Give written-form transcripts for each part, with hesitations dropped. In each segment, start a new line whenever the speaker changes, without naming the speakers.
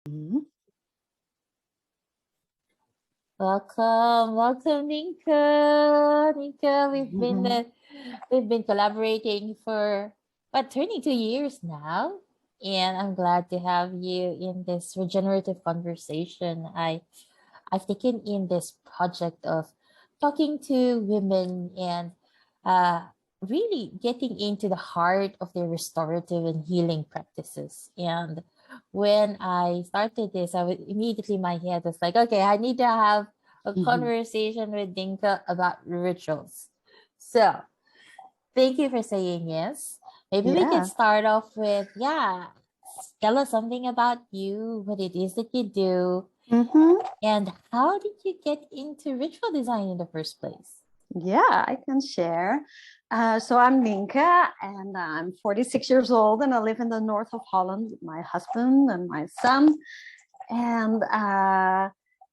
Mhm.
Welcome, Nynke. Nynke, we've been collaborating for turning 2 years now, and I'm glad to have you in this regenerative conversation. I've taken in this project of talking to women and uh, really getting into the heart of their restorative and healing practices. And when I started this, I was immediately my head was like, okay, I need to have a
Mhm.
conversation with Dinka about rituals. So thank you for saying yes. Maybe we can
Yeah.
start off with, tell us something about you, what it is that you do,
hmm
and how did you get into ritual design in the first place?
Yeah, I can share. So I'm Nynke, and I'm 46 years old, and I live in the north of Holland with my husband and my son. And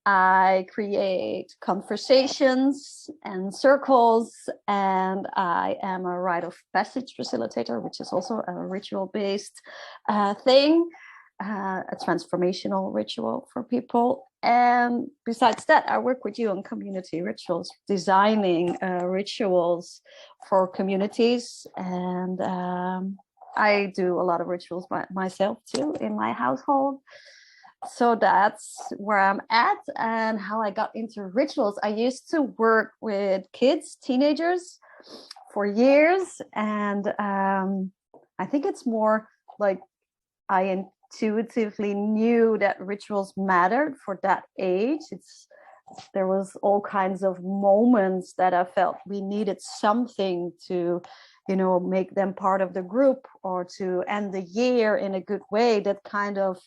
I create conversations and circles, and I am a rite of passage facilitator, which is also a ritual-based thing, a transformational ritual for people. And besides that, I work with you on community rituals, designing rituals for communities. And I do a lot of rituals myself too in my household. So that's where I'm at and how I got into rituals. I used to work with kids, teenagers for years. And I think it's more like I intuitively knew that rituals mattered for that age. There was all kinds of moments that I felt we needed something to, make them part of the group or to end the year in a good way that kind of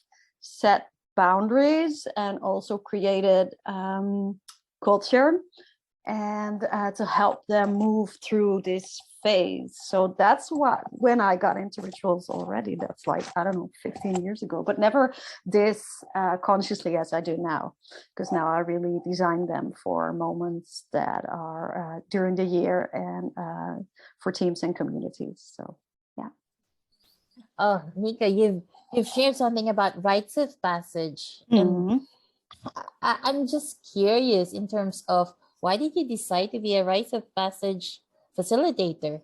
set boundaries and also created culture and to help them move through this phase. So that's when I got into rituals already. That's like, I don't know, 15 years ago, but never this consciously as I do now, because now I really design them for moments that are during the year and for teams and communities. So, yeah.
Oh, Nika, you've shared something about rites of passage, and
Mm-hmm.
I'm just curious in terms of why did you decide to be a rites of passage facilitator?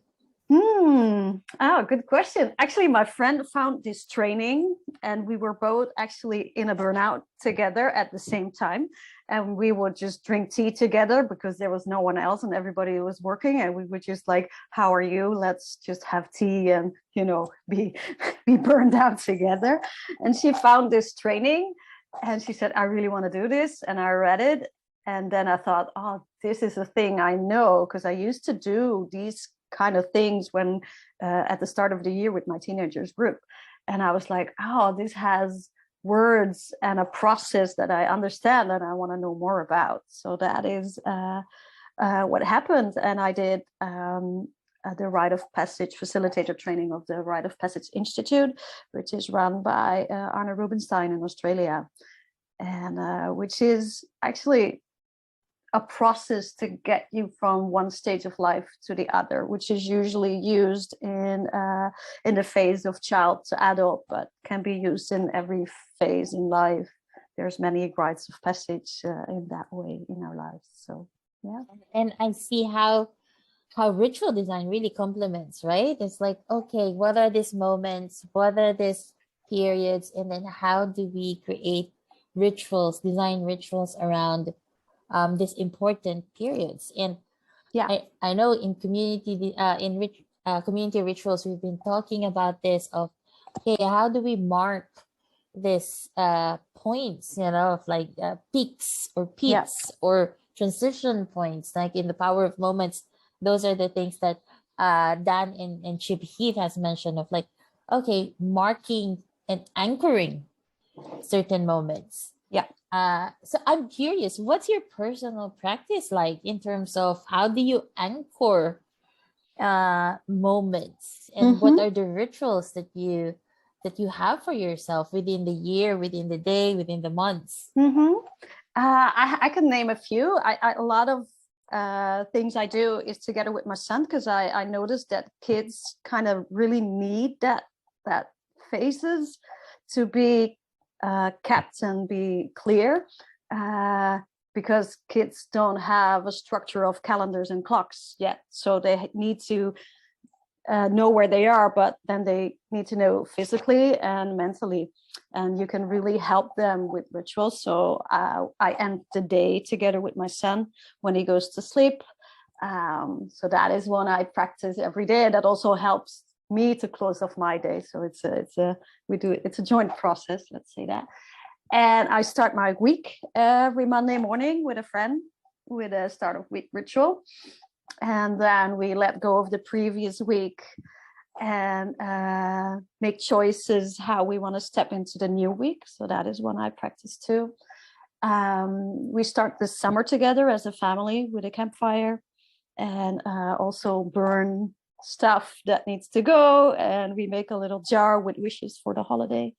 Oh, good question. Actually, my friend found this training, and we were both actually in a burnout together at the same time. And we would just drink tea together because there was no one else and everybody was working. And we would just like, "How are you? Let's just have tea and be be burned out together." And she found this training, and she said, "I really want to do this." And I read it, and then I thought, "Oh, this is a thing I know because I used to do these kind of things when at the start of the year with my teenagers group." And I was like, oh, this has words and a process that I understand and I want to know more about. So that is what happened. And I did the Rite of Passage facilitator training of the Rite of Passage Institute, which is run by Arne Rubinstein in Australia, and which is actually a process to get you from one stage of life to the other, which is usually used in the phase of child to adult, but can be used in every phase in life. There's many rites of passage in that way in our lives. So yeah.
And I see how ritual design really complements, right? It's like, okay, what are these moments? What are these periods? And then how do we create rituals, design rituals around these important periods? And
Yeah.
I know in community rituals, we've been talking about this of, okay, how do we mark this points, of like peaks or
Yeah.
peaks or transition points, like in the power of moments. Those are the things that Dan and Chip Heath has mentioned of like, okay, marking and anchoring certain moments.
Yeah.
So I'm curious, what's your personal practice like in terms of how do you anchor moments, and what
Mm-hmm.
are the rituals that you have for yourself within the year, within the day, within the months?
Mm-hmm. I can name a few. A lot of things I do is together with my son because I noticed that kids kind of really need that phases to be kept and be clear, because kids don't have a structure of calendars and clocks yet. So they need to know where they are, but then they need to know physically and mentally. And you can really help them with rituals. So I end the day together with my son when he goes to sleep. So that is one I practice every day. That also helps me to close off my day. So it's a joint process, let's say that. And I start my week every Monday morning with a friend with a start of week ritual. And then we let go of the previous week and make choices how we want to step into the new week. So that is one I practice too. We start the summer together as a family with a campfire, and also burn stuff that needs to go. And we make a little jar with wishes for the holiday.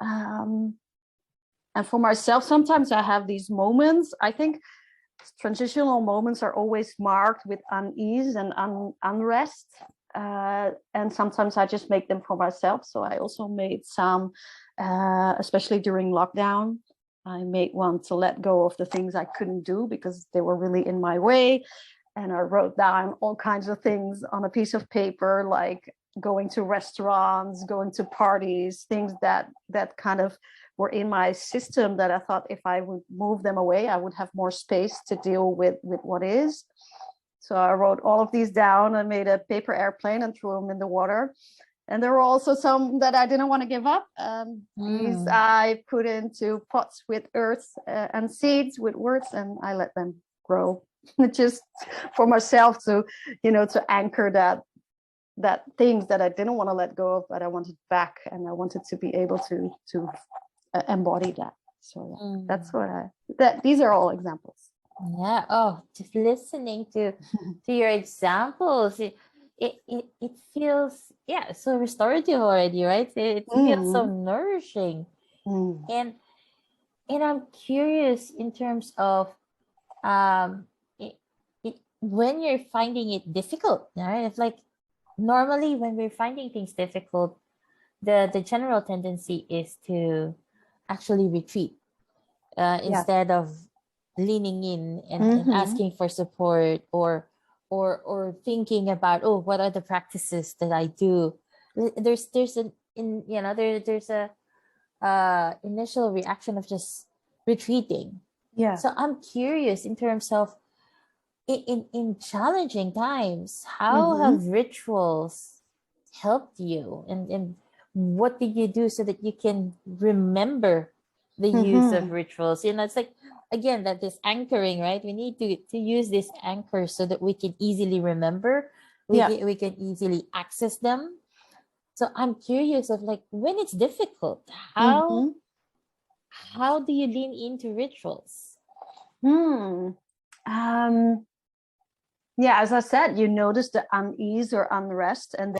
And for myself, sometimes I have these moments. I think transitional moments are always marked with unease and unrest. And sometimes I just make them for myself. So I also made some, especially during lockdown. I made one to let go of the things I couldn't do because they were really in my way. And I wrote down all kinds of things on a piece of paper, like going to restaurants, going to parties, things that kind of were in my system that I thought if I would move them away, I would have more space to deal with what is. So I wrote all of these down and made a paper airplane and threw them in the water. And there were also some that I didn't want to give up. These I put into pots with earth and seeds with words, and I let them grow. Just for myself to, to anchor that things that I didn't want to let go of, but I wanted back, and I wanted to be able to embody that. So that's what these are all examples.
Yeah. Oh, just listening to your examples, it feels so restorative already, right? It feels so nourishing. And I'm curious in terms of when you're finding it difficult, right? It's like normally when we're finding things difficult, the general tendency is to actually retreat instead of leaning in and asking for support, or thinking about, oh, what are the practices that I do. There's an there's a initial reaction of just retreating. So I'm curious in terms of in challenging times, how have rituals helped you, and what did you do so that you can remember the use of rituals? It's like, again, that this anchoring, right? We need to use this anchor so that we can easily remember, we can easily access them. So I'm curious of, like, when it's difficult, how do you lean into rituals?
Yeah, as I said, you notice the unease or unrest, and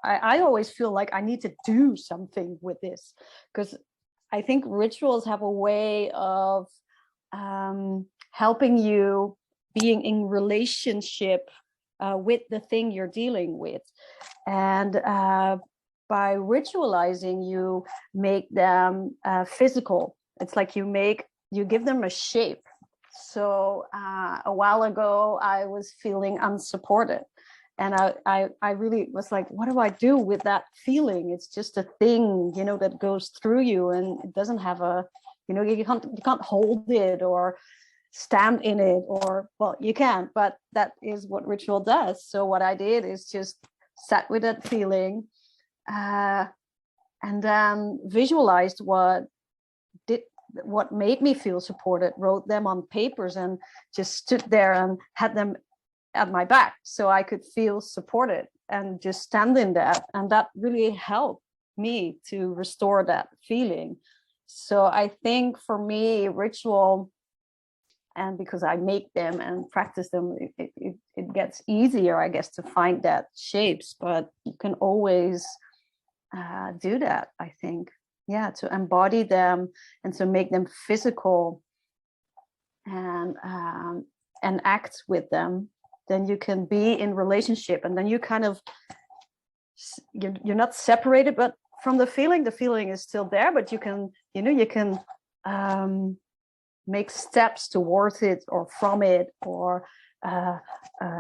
I always feel like I need to do something with this, because I think rituals have a way of helping you being in relationship with the thing you're dealing with. And by ritualizing, you make them physical. It's like you give them a shape. So a while ago, I was feeling unsupported. And I really was like, what do I do with that feeling? It's just a thing, that goes through you, and it doesn't have you can't hold it or stand in it, or, well, you can, but that is what ritual does. So what I did is just sat with that feeling, and then visualized what made me feel supported, wrote them on papers, and just stood there and had them at my back so I could feel supported and just stand in that. And that really helped me to restore that feeling. So I think for me, ritual, and because I make them and practice them, it gets easier, I guess, to find that shapes. But you can always do that, I think. Yeah, to embody them and to make them physical and act with them. Then you can be in relationship, and then you kind of, you're not separated, but from the feeling is still there, but you can, you can make steps towards it or from it, or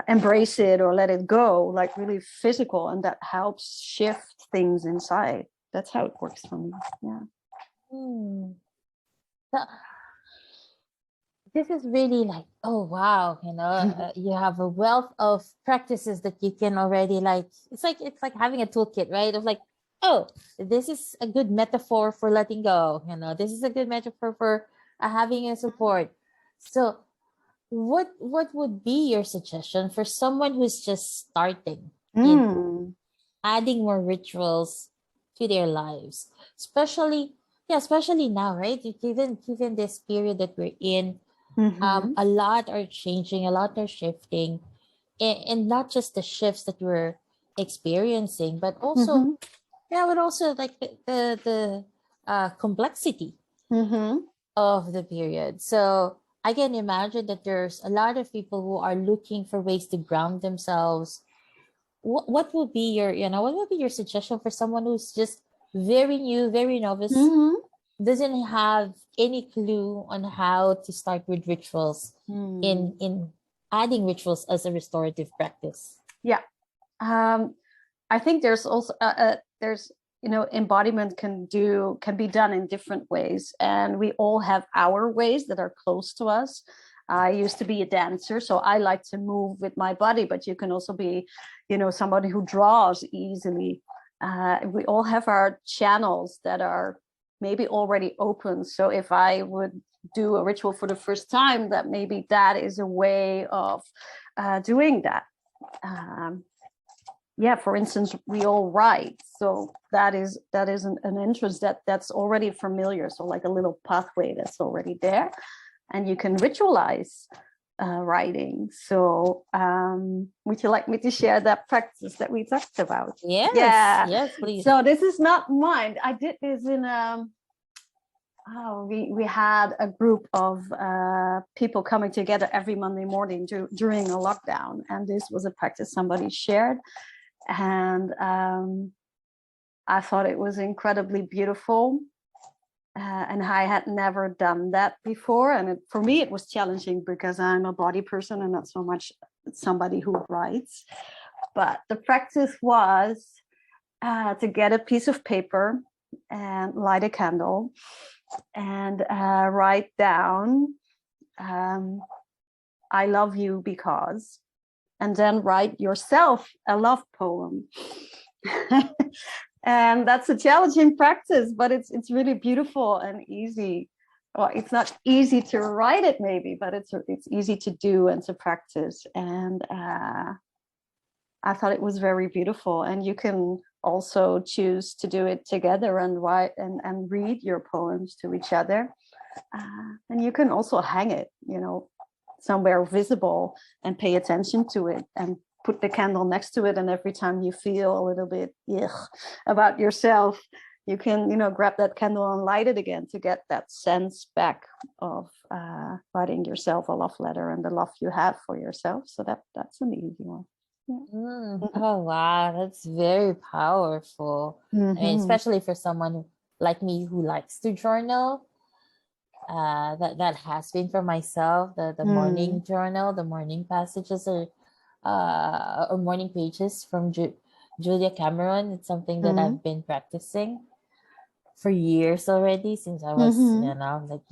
embrace it or let it go, like really physical, and that helps shift things inside. That's how it works for me. Yeah.
So, this is really like, oh wow, you have a wealth of practices that you can already like. It's like having a toolkit, right? Of like, oh, this is a good metaphor for letting go. This is a good metaphor for having a support. So, what would be your suggestion for someone who's just starting in adding more rituals to their lives, especially now, right? Given this period that we're in. A lot are changing, a lot are shifting, and not just the shifts that we're experiencing, but also, but also like the complexity of the period. So I can imagine that there's a lot of people who are looking for ways to ground themselves. What would be your suggestion for someone who's just very new, very novice? Doesn't have any clue on how to start with rituals in adding rituals as a restorative practice?
Yeah. I think there's also embodiment can be done in different ways, and we all have our ways that are close to us. I used to be a dancer, so I like to move with my body, but you can also be somebody who draws easily. We all have our channels that are maybe already open. So if I would do a ritual for the first time, that maybe that is a way of doing that. For instance, we all write, so that is an interest that's already familiar. So like a little pathway that's already there, and you can ritualize writing. So would you like me to share that practice that we talked about?
Yes, please.
So this is not mine. I did this in we had a group of people coming together every Monday morning during a lockdown, and this was a practice somebody shared, and I thought it was incredibly beautiful. And I had never done that before. And for me, it was challenging because I'm a body person and not so much somebody who writes. But the practice was to get a piece of paper and light a candle and write down, I love you because, and then write yourself a love poem. And that's a challenging practice, but it's really beautiful and easy. Well, it's not easy to write it maybe, but it's easy to do and to practice. And I thought it was very beautiful. And you can also choose to do it together and write and read your poems to each other. And you can also hang it, somewhere visible and pay attention to it and put the candle next to it, and every time you feel a little bit about yourself, you can grab that candle and light it again to get that sense back of writing yourself a love letter and the love you have for yourself. So that's an easy one.
Oh wow, that's very powerful. I mean, especially for someone like me who likes to journal. That has been for myself the morning journal, the morning passages or morning pages from Julia Cameron. It's something that I've been practicing for years already, since I was like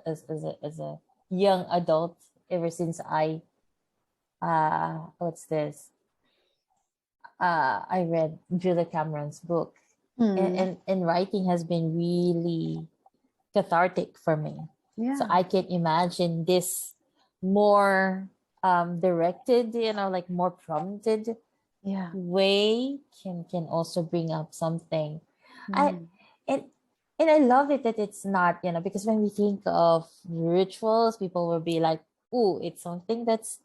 as a young adult, ever since I I read Julia Cameron's book. And writing has been really cathartic for me. So I can imagine this more directed, like more prompted way can also bring up something. And I love it that it's not, because when we think of rituals, people will be like, "Ooh, it's something that's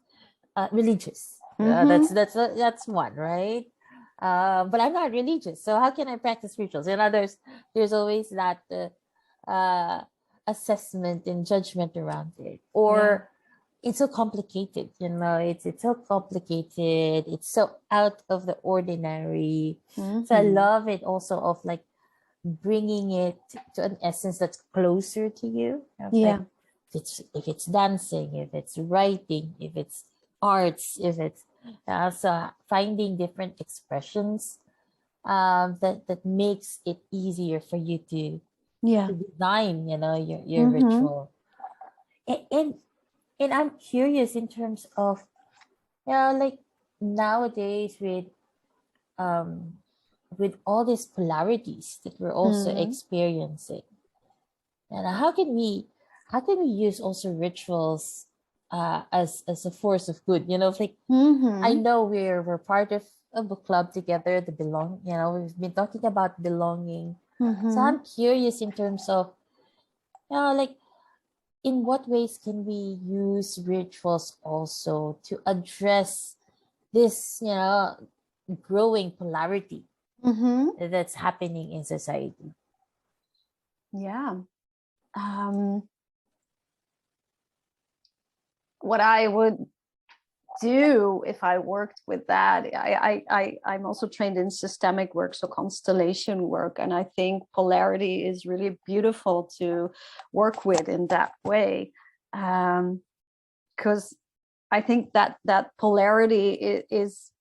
religious." That's one, right? But I'm not religious, so how can I practice rituals? There's always that assessment and judgment around it, or it's so complicated, it's so complicated, it's so out of the ordinary. So I love it also of like bringing it to an essence that's closer to you.
Yeah.
Like if it's dancing, if it's writing, if it's arts, if it's so finding different expressions that makes it easier for you to design, your ritual. And I'm curious in terms of, like nowadays with all these polarities that we're also experiencing, and how can we use also rituals as a force of good? Like I know we're part of a book club together, the belong. We've been talking about belonging. So I'm curious in terms of, like in what ways can we use rituals also to address this, growing polarity that's happening in society?
Yeah. What I would do if I worked with that, I'm also trained in systemic work, so constellation work, and I think polarity is really beautiful to work with in that way, because I think that polarity is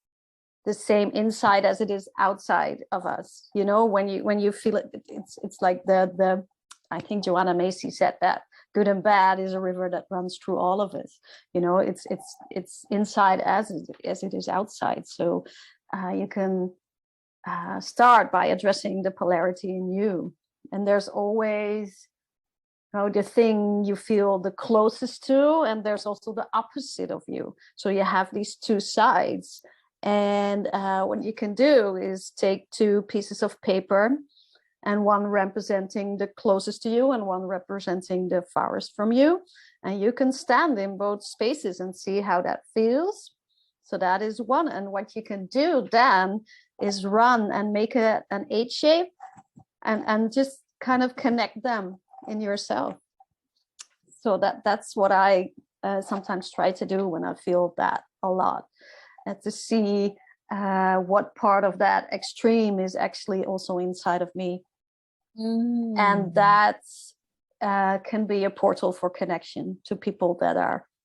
the same inside as it is outside of us. When you feel it, it's like the I think Joanna Macy said that good and bad is a river that runs through all of us. It's inside as it is outside. So you can start by addressing the polarity in you. And there's always the thing you feel the closest to, and there's also the opposite of you. So you have these two sides. And what you can do is take two pieces of paper, and one representing the closest to you and one representing the farthest from you. And you can stand in both spaces and see how that feels. So that is one. And what you can do then is run and make an H shape and just kind of connect them in yourself. So that's what I sometimes try to do when I feel that a lot, to see what part of that extreme is actually also inside of me. And that can be a portal for connection to people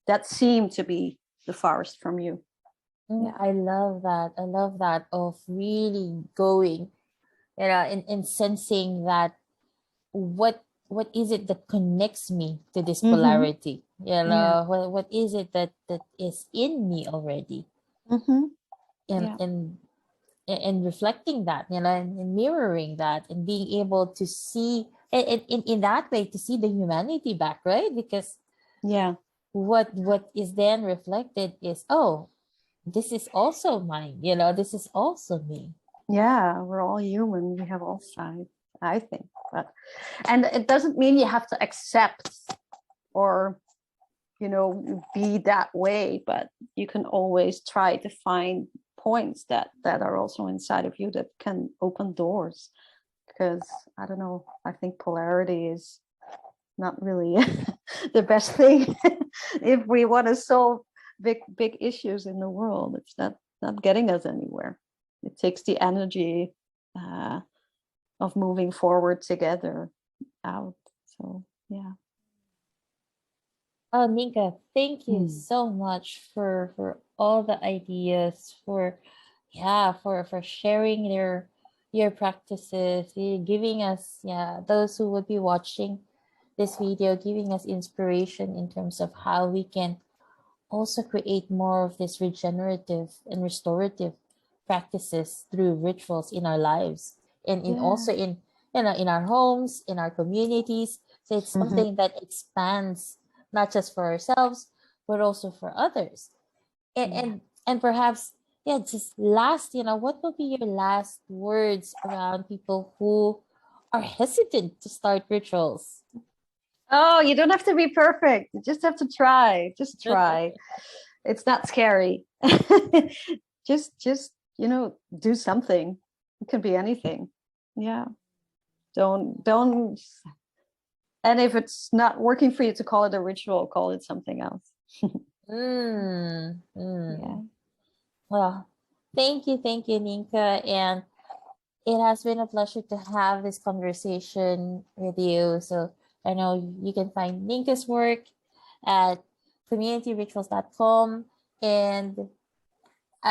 that seem to be the farthest from you.
Yeah, I love that of really going, in sensing that what is it that connects me to this polarity? What is it that is in me already? And reflecting that, and mirroring that, and being able to see in that way, to see the humanity back, right? Because what is then reflected is, oh, this is also mine, this is also me.
Yeah, we're all human. We have all sides, I think. And it doesn't mean you have to accept or be that way, but you can always try to find points that are also inside of you that can open doors. Because I don't know, I think polarity is not really the best thing if we want to solve big issues in the world. It's not getting us anywhere. It takes the energy of moving forward together out. So yeah.
Oh, Nynke, thank you so much for all the ideas, for sharing your practices, giving us, those who would be watching this video, giving us inspiration in terms of how we can also create more of this regenerative and restorative practices through rituals in our lives, and also in our homes, in our communities. So it's something that expands not just for ourselves but also for others. And perhaps, just last, what will be your last words around people who are hesitant to start rituals?
Oh, you don't have to be perfect. You just have to try. Just try. It's not scary. just do something. It can be anything. Yeah. Don't and if it's not working for you to call it a ritual, call it something else. Yeah.
Well, thank you, Nynke. And it has been a pleasure to have this conversation with you. So I know you can find Nynke's work at communityrituals.com and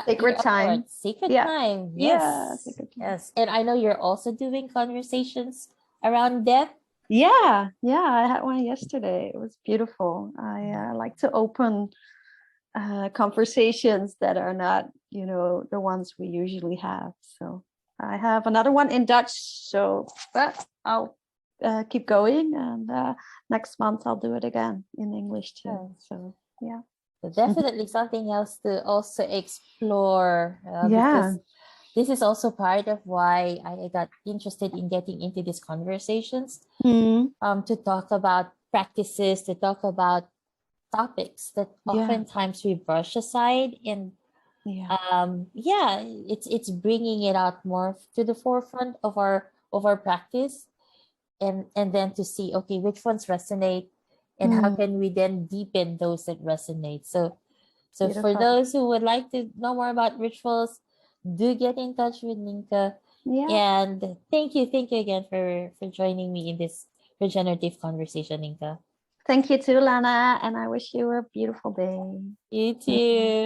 Sacred
of course,
time.
Secret
Yeah.
Time.
Yeah.
Yes.
Sacred time.
Yes. And I know you're also doing conversations around death.
Yeah. Yeah. I had one yesterday. It was beautiful. I like to open conversations that are not, the ones we usually have. So I have another one in Dutch. So, but I'll keep going. And next month I'll do it again in English too. So, yeah.
So definitely something else to also explore
Yeah.
because this is also part of why I got interested in getting into these conversations
Mm.
to talk about practices, to talk about topics that
Yeah.
oftentimes we brush aside. And
Yeah.
it's bringing it out more to the forefront of our practice, and then to see, okay, which ones resonate and how
Mm.
can we then deepen those that resonate. So for
Beautiful.
those who would like to know more about rituals, do get in touch with Nynke.
Yeah.
And thank you again for joining me in this regenerative conversation, Nynke.
Thank you too, Lana. And I wish you a beautiful day.
You too.